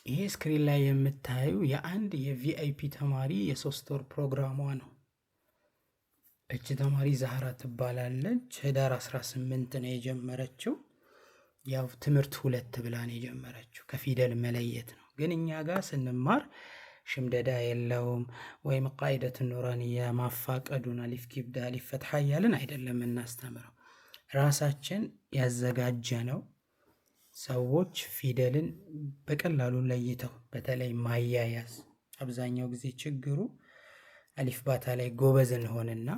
ይሄ ስክሪን ላይ የምታዩ የአንድ የቪአይፒ ተማሪ የ3 ወር ፕሮግራሟ ነው። እቺ ተማሪ ዛህራ ትባላለች። ህዳር 18 ነው የጀመረችው። ያው ትምህርት 2 ብላ ነው የጀመረችው። ከፊደል መለየት ነው። ግን እኛ ጋር ስንማር ሽምደዳ የለውም ወይም ቃይደቱ ኑራንያ ማፋቀዱን አሊፍ ኪብዳ አሊፍ ፈትሐ እያልን አይደለም እናስተምረው። ራሳችን ያዘጋጀ ነው። ሰዎች ፊደልን በቀላሉ ለይተው በተለይ ማያያዝ አብዛኛው ጊዜ ችግሩ አሊፍ ባታ ላይ ጎበዝ እንሆንና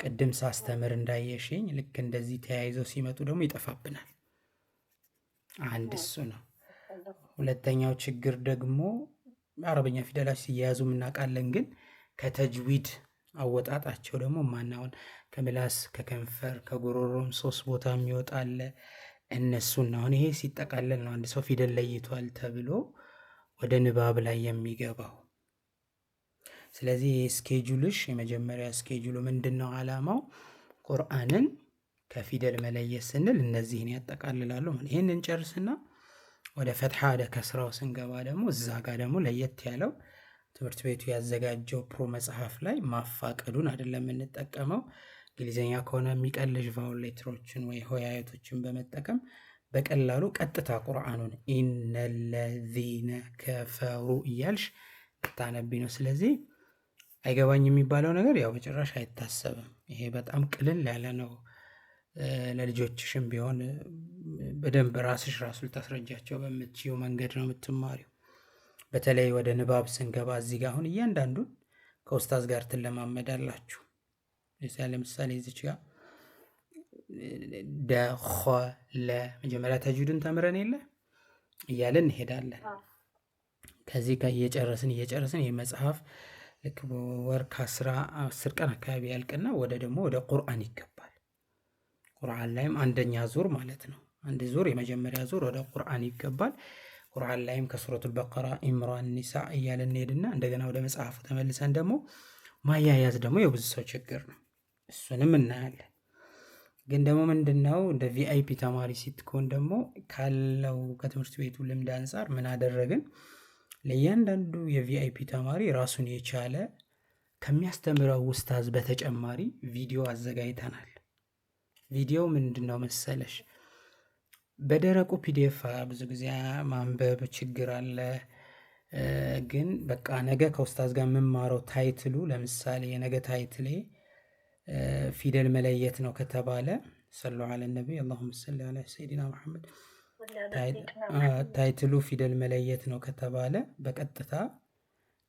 ቅድም ሳስተምር እንዳየሽኝ ልክ እንደዚህ ተያይዘው ሲመጡ ደግሞ ይጠፋብናል። አንድ እሱ ነው። ሁለተኛው ችግር ደግሞ አረበኛ ፊደላች ሲያያዙ እናውቃለን፣ ግን ከተጅዊድ አወጣጣቸው ደግሞ ማናውን ከምላስ ከከንፈር ከጉሮሮም 3 ቦታ የሚወጣለ እነሱን አሁን ይሄ ሲጠቃለል ነው አንድ ሰው ፊደል ለይቷል ተብሎ ወደ ንባብ ላይ የሚገባው። ስለዚህ ስኬጁልሽ የመጀመሪያ ስኬጁሉ ምንድነው? ዓላማው ቁርአንን ከፊደል መለየት ስንል እነዚህን ያጠቃልላሉ። ይሄንን ጨርስና ወደ ፈትሐ ወደ ከስራው ስንገባ ደግሞ እዛ ጋር ደግሞ ለየት ያለው ትምህርት ቤቱ ያዘጋጀው ፕሮ መጽሐፍ ላይ ማፋቀዱን አይደለም የምንጠቀመው። እንግሊዝኛ ከሆነ የሚቀልጅ ቫውል ሌትሮችን ወይ ሆያየቶችን በመጠቀም በቀላሉ ቀጥታ ቁርአኑን ኢነለዚነ ከፈሩ እያልሽ ልታነቢ ነው። ስለዚህ አይገባኝ የሚባለው ነገር ያው በጭራሽ አይታሰብም። ይሄ በጣም ቅልል ያለ ነው። ለልጆችሽም ቢሆን በደንብ ራስሽ ራሱ ልታስረጃቸው በምትችይው መንገድ ነው የምትማሪው። በተለይ ወደ ንባብ ስንገባ እዚህ ጋር አሁን እያንዳንዱን ከኡስታዝ ጋር ትለማመዳላችሁ። ለምሳሌ እዚች ጋር ደኸለ መጀመሪያ ተጅዊድን ተምረን የለ እያለን እንሄዳለን። ከዚህ ጋር እየጨረስን ይህ መጽሐፍ ልክ ወር ከ10 ቀን አካባቢ ያልቅና ወደ ደግሞ ወደ ቁርአን ይገባል። ቁርአን ላይም አንደኛ ዙር ማለት ነው። አንድ ዙር የመጀመሪያ ዙር ወደ ቁርአን ይገባል። ቁርአን ላይም ከሱረቱል በቀራ፣ ኢምራን፣ ኒሳ እያለን እንሄድና እንደገና ወደ መጽሐፉ ተመልሰን ደግሞ ማያያዝ ደግሞ የብዙ ሰው ችግር ነው። እሱንም እናያለን። ግን ደግሞ ምንድነው እንደ ቪአይፒ ተማሪ ስትኮን ደግሞ ካለው ከትምህርት ቤቱ ልምድ አንጻር ምን አደረግን? ለእያንዳንዱ የቪአይፒ ተማሪ ራሱን የቻለ ከሚያስተምረው ኡስታዝ በተጨማሪ ቪዲዮ አዘጋጅተናል። ቪዲዮ ምንድነው መሰለሽ? በደረቁ ፒዲኤፍ ብዙ ጊዜ ማንበብ ችግር አለ። ግን በቃ ነገ ከኡስታዝ ጋር የምማረው ታይትሉ ለምሳሌ የነገ ታይትሌ ፊደል መለየት ነው ከተባለ ሰሉ ዐለ ነቢይ አላሁመ ሰሊ ዐላ ሰይዲና መሐመድ ታይትሉ ፊደል መለየት ነው ከተባለ በቀጥታ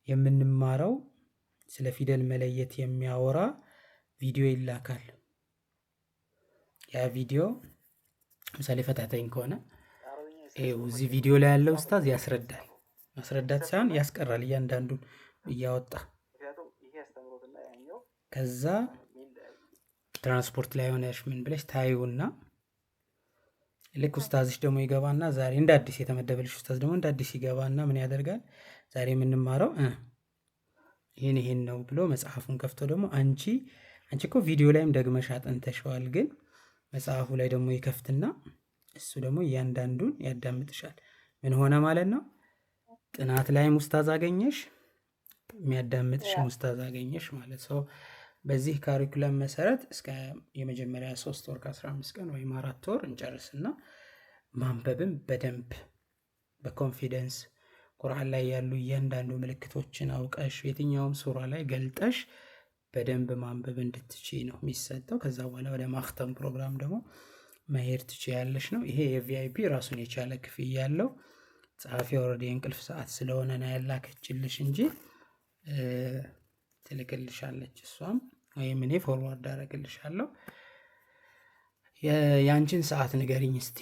የምንማረው ስለ ፊደል መለየት የሚያወራ ቪዲዮ ይላካል። ያ ቪዲዮ ምሳሌ ፈታተኝ ከሆነ እዚህ ቪዲዮ ላይ ያለው ኡስታዝ ያስረዳል። ማስረዳት ሳይሆን ያስቀራል እያንዳንዱን እያወጣ። ከዛ ትራንስፖርት ላይ ሆነሽ ምን ብለሽ ታዩና ልክ ኡስታዝሽ ደግሞ ይገባና ዛሬ እንደ አዲስ የተመደበልሽ ኡስታዝ ደግሞ እንደ አዲስ ይገባና ምን ያደርጋል? ዛሬ የምንማረው ይሄን ነው ብሎ መጽሐፉን ከፍቶ ደግሞ አንቺ እኮ ቪዲዮ ላይም ደግመሽ አጥንተሽዋል፣ ግን መጽሐፉ ላይ ደግሞ ይከፍትና እሱ ደግሞ እያንዳንዱን ያዳምጥሻል። ምን ሆነ ማለት ነው? ጥናት ላይም ኡስታዝ አገኘሽ፣ የሚያዳምጥሽ ኡስታዝ አገኘሽ ማለት ነው። በዚህ ካሪኩለም መሰረት እስከ የመጀመሪያ 3 ወር ከ15 ቀን ወይም 4 ወር እንጨርስና ማንበብን በደንብ በኮንፊደንስ ቁርአን ላይ ያሉ እያንዳንዱ ምልክቶችን አውቀሽ የትኛውም ሱራ ላይ ገልጠሽ በደንብ ማንበብ እንድትችይ ነው የሚሰጠው። ከዛ በኋላ ወደ ማክተም ፕሮግራም ደግሞ መሄድ ትችያለሽ ነው። ይሄ የቪአይፒ ራሱን የቻለ ክፍያ ያለው ጸሐፊ ኦልሬዲ የእንቅልፍ ሰዓት ስለሆነ ነው ያላከችልሽ እንጂ ትልክልሻለች እሷም፣ ወይም እኔ ፎርዋርድ አደርግልሻለሁ። የአንቺን ሰዓት ንገሪኝ እስቲ።